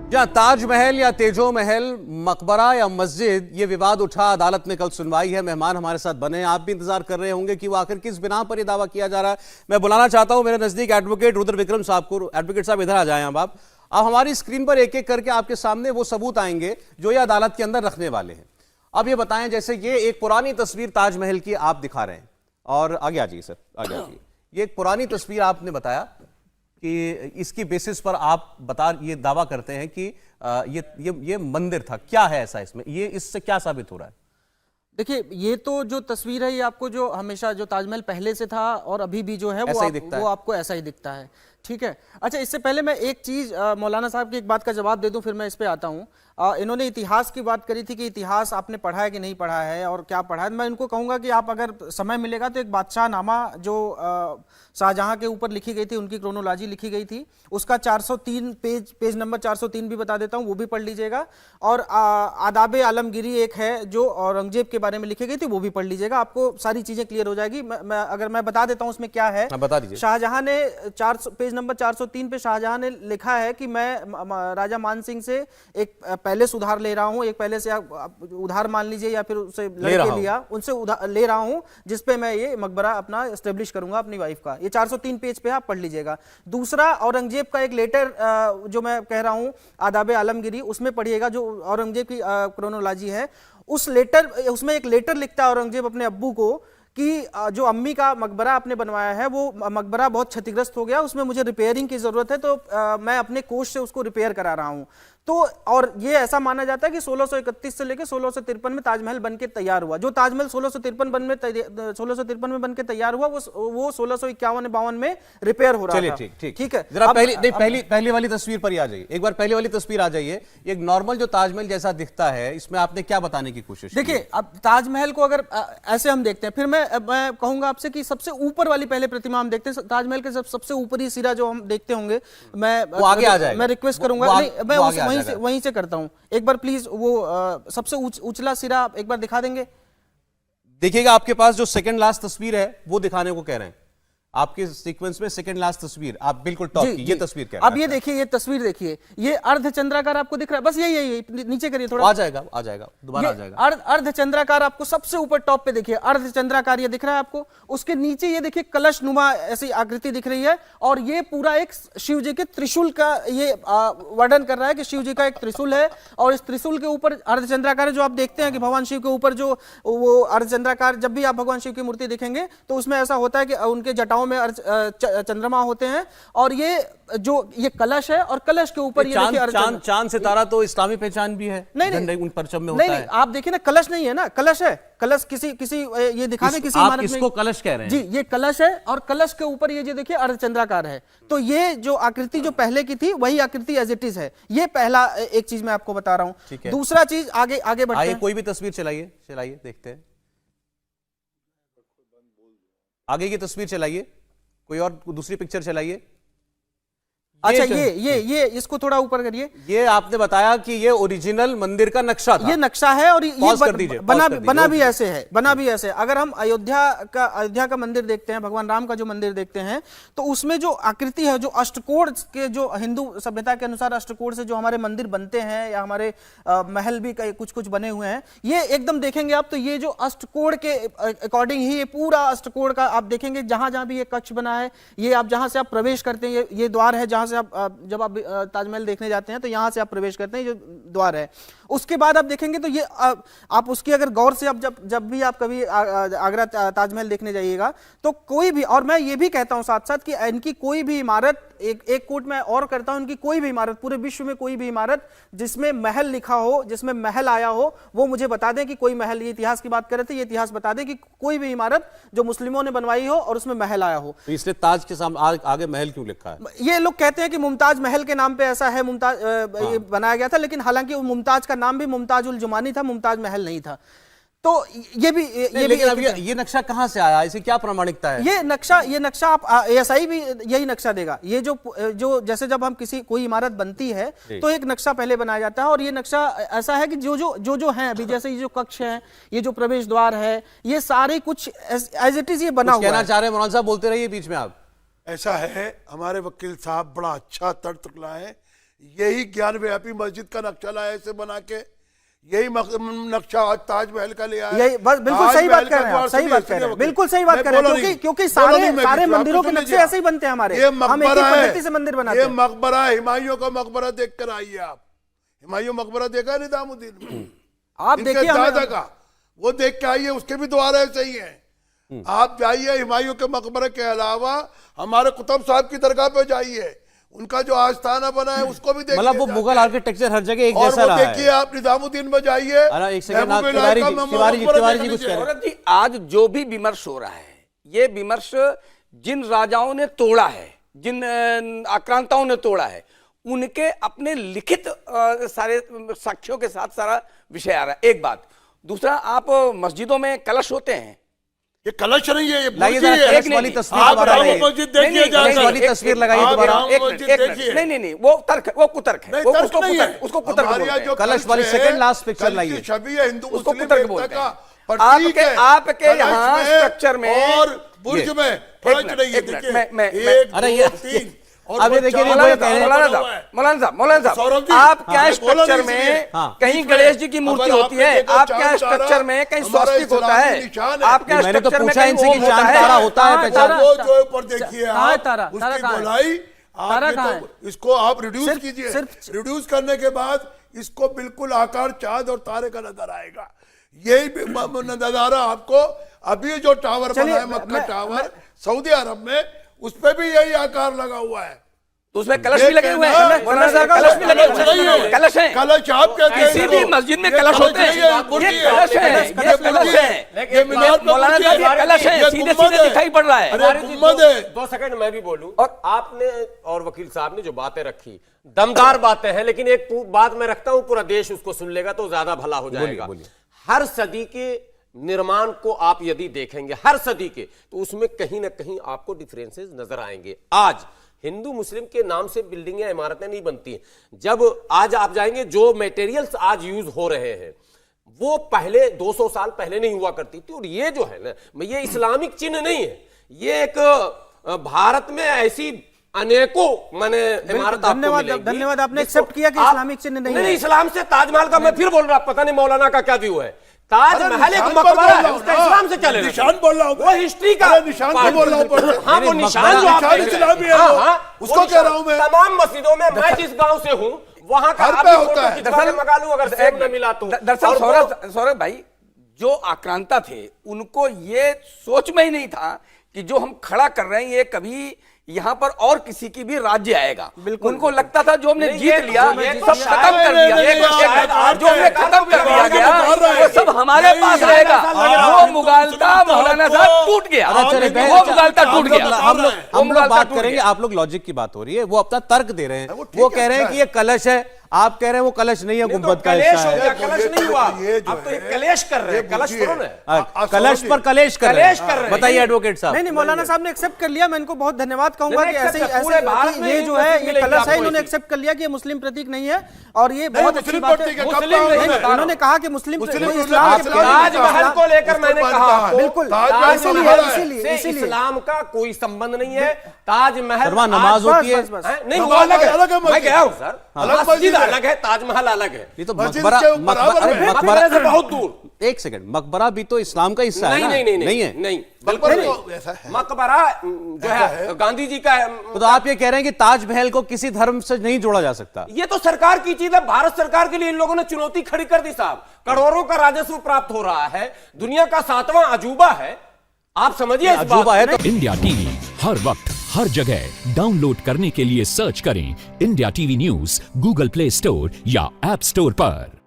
जहां ताजमहल या तेजो महल, मकबरा या मस्जिद, ये विवाद उठा। अदालत में कल सुनवाई है। मेहमान हमारे साथ बने, आप भी इंतजार कर रहे होंगे कि वो आखिर किस बिना पर ये दावा किया जा रहा है। मैं बुलाना चाहता हूं मेरे नजदीक एडवोकेट रुद्र विक्रम साहब को। एडवोकेट साहब इधर आ जाएं। अब आप हमारी स्क्रीन पर एक एक करके आपके सामने वो सबूत आएंगे जो ये अदालत के अंदर रखने वाले हैं। अब ये बताएं, जैसे ये एक पुरानी तस्वीर ताजमहल की आप दिखा रहे हैं, और आगे आ जाइए सर, आगे आ जाइए। ये एक पुरानी तस्वीर आपने बताया कि इसकी बेसिस पर आप ये दावा करते हैं कि ये मंदिर था। क्या है ऐसा इसमें, ये इससे क्या साबित हो रहा है? देखिए, ये तो जो तस्वीर है ये आपको जो हमेशा जो ताजमहल पहले से था और अभी भी जो है वो आपको ऐसा ही दिखता है। ठीक है। अच्छा, इससे पहले मैं एक चीज मौलाना साहब की एक बात का जवाब दे दूं, फिर मैं इस पे आता हूं। इन्होंने इतिहास की बात करी थी कि इतिहास आपने पढ़ा है कि नहीं पढ़ा है और क्या पढ़ा है। मैं इनको कहूंगा कि आप अगर समय मिलेगा तो एक बादशाह नामा जो शाहजहां के ऊपर लिखी गई थी, उनकी क्रोनोलॉजी लिखी गई थी, उसका 403 पेज नंबर 403 भी बता देता हूं, वो भी पढ़ लीजिएगा। और आदाब आलमगिरी एक है जो औरंगजेब के बारे में लिखी गई थी, वो भी पढ़ लीजिएगा, आपको सारी चीजें क्लियर हो जाएगी। अगर मैं बता देता हूं उसमें क्या है, बता दीजिए। शाहजहां ने पेज नंबर 403 पे शाहजहां ने लिखा है कि मैं राजा मान सिंह से एक पैलेस उधार ले रहा हूं, एक पैलेस या उधार मान लीजिए या फिर उसे लड़के लिया, उनसे उधार ले रहा हूं, जिसपे मैं ये मकबरा अपना एस्टेब्लिश करूंगा अपनी वाइफ का। ये 403 पेज पे आप पढ़ लीजिएगा। दूसरा, औरंगजेब का एक लेटर जो मैं कह रहा हूं आदाब आलमगिरी, उसमें पढ़िएगा, जो औरंगजेब की क्रोनोलॉजी है, उस लेटर उसमें एक लेटर लिखता है औरंगजेब अपने अब्बू को कि जो अम्मी का मकबरा आपने बनवाया है वो मकबरा बहुत क्षतिग्रस्त हो गया, उसमें मुझे रिपेयरिंग की जरूरत है, तो मैं अपने कोष से उसको रिपेयर करा रहा हूं। तो और ये ऐसा माना जाता है कि 1631 से लेकर 1653 में ताजमहल बनके तैयार हुआ। जो ताजमहल 1653 में बनके तैयार हुआ वो 1651-52 में रिपेयर हो रहा था। ठीक है। जरा पहली वाली तस्वीर पर ही आ जाइए एक बार। पहली वाली तस्वीर आ जाइए। एक नॉर्मल जो ताजमहल जैसा दिखता है, इसमें आपने क्या बताने की कोशिश की? देखिए, अब ताजमहल को अगर ऐसे हम देखते हैं, फिर मैं कहूंगा आपसे कि सबसे ऊपर वाली पहले प्रतिमा हम देखते हैं, ताजमहल के सबसे ऊपरी सिरा जो हम देखते होंगे, मैं आगे आ जाएगा। मैं रिक्वेस्ट करूंगा, मैं वहीं से करता हूं। एक बार प्लीज वो सबसे उछला सिरा एक बार दिखा देंगे। देखिएगा, आपके पास जो सेकंड लास्ट तस्वीर है वो दिखाने को कह रहे हैं। आपके सीक्वेंस में सेकंड लास्ट तस्वीर आप बिल्कुल टॉप की ये तस्वीर क्या है? अब ये देखिए, ये तस्वीर देखिए, ये अर्धचंद्राकार आपको दिख रहा है, बस यही नीचे करिए थोड़ा, आ जाएगा दोबारा आ जाएगा। अर्धचंद्राकार आपको सबसे ऊपर टॉप पे देखिए, अर्धचंद्राकार ये दिख रहा है आपको। उसके नीचे ये देखिए कलश नुमा ऐसी आकृति दिख रही है, और ये पूरा एक शिव जी के त्रिशूल का ये वर्णन कर रहा है कि शिव जी का एक त्रिशूल है, और इस त्रिशूल के ऊपर अर्धचंद्राकार जो आप देखते हैं कि भगवान शिव के ऊपर जो वो अर्धचंद्राकार, जब भी आप भगवान शिव की मूर्ति देखेंगे तो उसमें ऐसा होता है कि उनके जटाओं में चंद्रमा होते हैं, और ये कलश है, और कलश के ऊपर ये देखिए चांद सितारा तो इस्लामी पहचान भी है। नहीं, उन परचम में होता है। आप देखिए ना, कलश नहीं है ना, कलश है। कलश किसी ये दिखा दे किसी इमारत में, इसको कलश कह रहे हैं जी, ये कलश है, और कलश के ऊपर ये जो देखिए अर्धचंद्राकार है। तो ये जो आकृति जो पहले की थी वही आकृति एज इट इज है। ये पहला एक चीज मैं आपको बता रहा हूं। दूसरा चीज, आगे बढ़ते हैं। कोई भी तस्वीर चलाइए देखते हैं। आगे की तस्वीर चलाइए, कोई और दूसरी पिक्चर चलाइए। अच्छा, ये इसको थोड़ा ऊपर करिए। ये आपने बताया कि ये ओरिजिनल मंदिर का नक्शा था। ये नक्शा है, और ये बना भी ऐसे है। अगर हम अयोध्या का मंदिर देखते हैं, भगवान राम का जो मंदिर देखते हैं, तो उसमें जो आकृति है, जो अष्टकोण के, जो हिंदू सभ्यता के अनुसार अष्टकोण से जो हमारे मंदिर बनते हैं, या हमारे महल भी कुछ बने हुए हैं, ये एकदम देखेंगे आप तो ये जो अष्टकोण के अकॉर्डिंग ही ये पूरा अष्टकोण का आप देखेंगे। जहां भी ये कक्ष बना है, ये आप जहां से आप प्रवेश करते हैं, ये द्वार है जहां से आप जब आप ताजमहल देखने जाते हैं तो यहां से आप प्रवेश करते हैं, जो द्वार है। उसके बाद आप देखेंगे तो ये आप उसकी अगर गौर से आप जब भी आप कभी आगरा ताजमहल देखने जाइएगा तो कोई भी, और मैं ये भी कहता हूं साथ साथ कि इनकी कोई भी इमारत, एक कोट में और करता हूं, इनकी कोई भी इमारत, पूरे विश्व में कोई भी इमारत जिसमें महल लिखा हो, जिसमें महल आया हो, वो मुझे बता दें कि कोई महल, ये इतिहास की बात कर रहे थे, ये इतिहास बता दें कि कोई भी इमारत जो मुस्लिमों ने बनवाई हो और उसमें महल आया हो। तो इसलिए ताज के सामने आगे महल क्यों लिखा है? ये लोग कहते हैं कि मुमताज महल के नाम पे ऐसा है, मुमताज ये बनाया गया था, लेकिन हालांकि मुमताज का नाम भी मुमताज उल जुमानी था, मुमताज महल नहीं था। तो ये नक्शा कहां से आया, इसे क्या प्रामाणिकता है? ये नक्शा आप ASI भी यही नक्शा देगा। ये जो जैसे जब हम कोई इमारत बनती है तो एक नक्शा पहले बनाया जाता है, और ये नक्शा ऐसा है कि जो है अभी, जैसे ये जो कक्ष है, ये जो प्रवेश द्वार है, ये सारे कुछ एज इट इज ये बना हुआ है। कहना चाह रहे हैं मौलाना साहब, बोलते रहिए बीच में आप। ऐसा है, हमारे वकील साहब बड़ा अच्छा तर्क लाए यही ज्ञान व्यापी मस्जिद का नक्शा लाया ऐसे बना के, यही नक्शा आज ताजमहल का ले आया। यही बस बिल्कुल सही बात कर रहे हैं आप, सही बात कर रहे हैं, बिल्कुल सही बात कर रहे हैं, क्योंकि सारे मंदिरों के नक्शे ऐसे ही बनते हैं हमारे, हम एक ही पद्धति से मंदिर बनाते हैं। ये मकबरा है, हुमायूं का मकबरा देख कर आइए आप। हुमायूं मकबरा देखा है निजामुद्दीन में? आप देखिए दादा का, वो देख के आइए, उसके भी द्वार ऐसे ही है। आप जाइए हुमायूं के मकबरे के अलावा हमारे कुतुब साहब की दरगाह पे जाइए, उनका जो आस्थाना बना है उसको भी देखिए। मतलब वो मुगल आर्किटेक्चर हर जगह एक और जैसा वो रहा है। देखिए आप निजामुद्दीन में जाइए। एक सेकंड, तिवारी जी कुछ कह रहे हैं। जी, आज जो भी विमर्श हो रहा है, ये विमर्श जिन राजाओं ने तोड़ा है, जिन आक्रांताओं ने तोड़ा है, उनके अपने लिखित सारे साक्ष्यों के साथ सारा विषय आ रहा है। एक बात। दूसरा, आप मस्जिदों में कलश होते हैं, ये कलश नहीं है, ये लाइए जरा कलश वाली तस्वीर आप दोबारा राम लाइए। मस्जिद देखिए कलश वाली तस्वीर लगाइए दोबारा। नहीं, वो तर्क, वो कुतर्क है, वो उसको कुतर्क बोलते हैं। कलश वाली सेकंड लास्ट पिक्चर लाइए। छवि है हिंदू उसको मुस्लिम कुतर्क एकता बोलते का हैं। प्रतीक है। आपके यहाँ स्ट्रक्चर में और बुर्ज में फर्क नहीं है। देखिए, एक, अरे दो, ये तीन, और अब ये वो देखिए, चार मौलाना साहब, आप क्या स्ट्रक्चर में कहीं गणेश जी की मूर्ति होती है, आप क्या स्ट्रक्चर में कहीं स्वास्तिक होता है, आप क्या मैंने तो स्ट्रक्चर में पूछा कहीं इनसे कि ओम होता चांद तारा है? होता है पहचान। वो जो ऊपर देखिए कहाँ है आप, तारा? तारा उसकी कहाँ है? गोलाई तारा आप कहाँ है? इसको आप रिड्यूस सिर्फ- कीजिए। सिर्फ- रिड्यूस करने के बाद इसको बिल्कुल आकार चांद और तारे का नजर आएगा। यही नजारा आपको अभी जो टावर बना है, मक्का टावर सऊदी अरब में, उस पे भी यही आकार लगा हुआ है। तो उसमें कलश भी लगे हुए हैं, कलश भी लगे हुए हैं, कलश हैं। कलश आप कहते हैं, किसी भी मस्जिद में कलश होते हैं, ये कलश है, ये कलश है, मौलाना साहब, ये कलश है, सीधे सीधे दिखाई पड़ रहा है। अरे गुम्बद है। 2 सेकंड मैं भी बोलूं। और आपने और वकील साहब ने जो बातें रखी, दमदार बातें हैं, लेकिन एक बात मैं रखता हूं, पूरा देश उसको सुन लेगा तो ज्यादा भला हो जाएगा। हर सदी के निर्माण को आप यदि देखेंगे, हर सदी के, तो उसमें कहीं ना कहीं आपको डिफरेंसेस नजर आएंगे। आज हिंदू मुस्लिम के नाम से बिल्डिंगें, इमारतें नहीं बनती हैं। जब आज आप जाएंगे, जो मटेरियल्स आज यूज हो रहे हैं वो पहले 200 साल पहले नहीं हुआ करती थी। और ये जो है ना, ये इस्लामिक चिन्ह नहीं है, ये एक भारत में ऐसी अनेकों माने इमारत धन्यवाद, आपने एक्सेप्ट किया कि इस्लामिक चिन्ह नहीं है। इस्लाम से ताजमहल का मैं फिर बोल रहा, पता नहीं मौलाना का क्या व्यू है। ताजमहल एक मकबरा है, उसका इस्लाम से क्या लेना? निशान बोल रहा हूं, वो हिस्ट्री का निशान को बोल रहा हूं। हाँ, वो निशान जो आप इस्लामी है, उसको कह रहा हूं मैं। तमाम मस्जिदों में, मैं जिस गांव से हूं वहां का हर पे होता है। दरअसल मंगा लूं, अगर सेब न मिला तो। दरअसल सौरभ भाई, जो आक्रांता थे उनको ये सोच में ही नहीं था कि जो हम खड़ा कर रहे हैं ये कभी यहाँ पर और किसी की भी राज्य आएगा। उनको लगता था जो हमने जीत लिया सब खत्म कर दिया, जो हमने खत्म कर दिया गया वो सब हमारे पास रहेगा। वो मुगालता मौलाना साहब टूट गया, वो मुगालता टूट गया। हम लोग बात करेंगे, आप लोग लॉजिक की बात हो रही है, वो अपना तर्क दे रहे हैं। वो कह रहे हैं कि ये कलश है, आप कह रहे हैं वो कलश नहीं है, गुंबद का हिस्सा है। कलश नहीं हुआ, आप तो एक कलेश कर रहे हैं, कलश थोड़ा ना। कलश पर कलेश कर रहे हैं। बताइए एडवोकेट साहब। नहीं, मौलाना साहब ने एक्सेप्ट कर लिया, मैं इनको बहुत धन्यवाद कहूंगा कि ऐसे पूरे भारत में ये जो है ये कलश है, इन्होंने एक्सेप्ट कर लिया कि ये मुस्लिम प्रतीक नहीं है, और ये बहुत अच्छी बात है। इन्होंने कहा कि मुस्लिम ताजमहल को लेकर मैंने कहा बिल्कुल, इसीलिए इस्लाम का कोई संबंध नहीं है। ताजमहल नमाज होती है नहीं, वो अलग है, मैं गया हूं सर, मस्जिद अलग है, ताजमहल अलग है। ये तो मकबरा से बहुत दूर। एक सेकंड, मकबरा भी तो इस्लाम का हिस्सा है ना? नहीं है, नहीं, मकबरा जो है गांधी जी का। तो आप ये कह रहे हैं कि ताजमहल को किसी धर्म से नहीं जोड़ा जा सकता? ये तो सरकार की चीज है, भारत सरकार के लिए इन लोगों ने चुनौती खड़ी कर दी साहब। करोड़ों का राजस्व प्राप्त हो रहा है, दुनिया का 7वां अजूबा है, आप समझिए इस अजूबा है तो। इंडिया टीवी हर वक्त हर जगह डाउनलोड करने के लिए सर्च करें India TV news Google play store या ऐप स्टोर पर।